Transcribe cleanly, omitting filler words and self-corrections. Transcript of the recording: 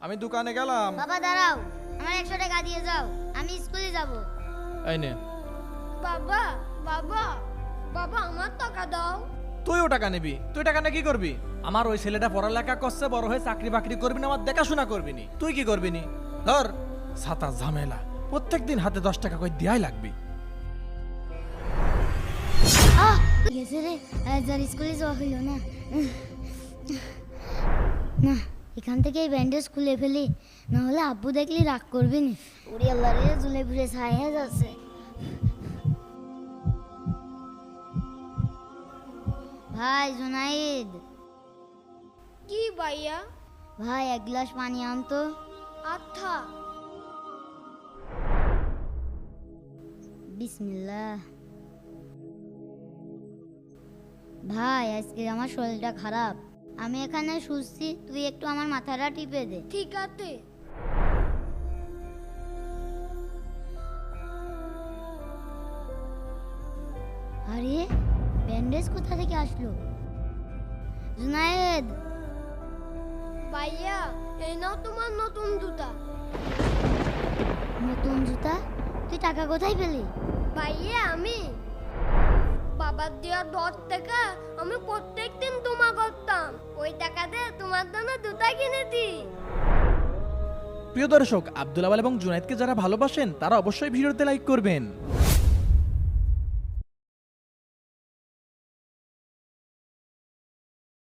আমি দোকানে গেলাম। বাবা দাঁড়াও, আমার 100 টাকা দিয়ে যাও, আমি স্কুলে যাব। এই নে। বাবা বাবা বাবা আমার টাকা দাও। তুইও টাকা নিবি? তুই টাকা নিয়ে কি করবি? আমার ওই ছেলেটা পড়ালেখা করছে, বড় হয়ে চাকরি বাকরি করবি না, আমার দেখাশোনা করবি নি। তুই কি করবি নি? ধর ছাতা ঝামেলা, প্রত্যেকদিন হাতে 10 টাকা করে দেয়াই লাগবে। গেছে রে, আজ আর স্কুলে যাওয়া হইল না। না, এখান থেকে এই ব্যান্ডেজ খুলে ফেলি, না হলে আব্বু দেখলে রাগ করবি না। ওরে আল্লাহ রে, ঝুলে ফিরে ছাই হয়ে যাচ্ছে। ভাই জুনাইদ, কি ভাইয়া? ভাই 1 গ্লাস পানি আনতো। আচ্ছা। বিসমিল্লাহ। ভাই আজকে আমার শরীরটা খারাপ, আমি এখানে শুচ্ছি, তুই একটু আমার মাথাটা টিপে দে। ঠিক আছে। আরে ব্যান্ডেজ কোথা থেকে আসলো? জুনায়েদ, ভাইয়া এই নাও তোমার নতুন জুতা। নতুন জুতা? তুই টাকা কোথায় পেলি? ভাইয়া আমি বাবার দেওয়া 10 টাকা আমি প্রত্যেকদিন জমা করতাম, ওই টাকা দিয়ে তোমার জন্য জুতা কিনেছি। প্রিয় দর্শক, আব্দুল আওয়াল এবং জুনায়েদকে যারা ভালোবাসেন তারা অবশ্যই ভিডিওতে লাইক করবেন।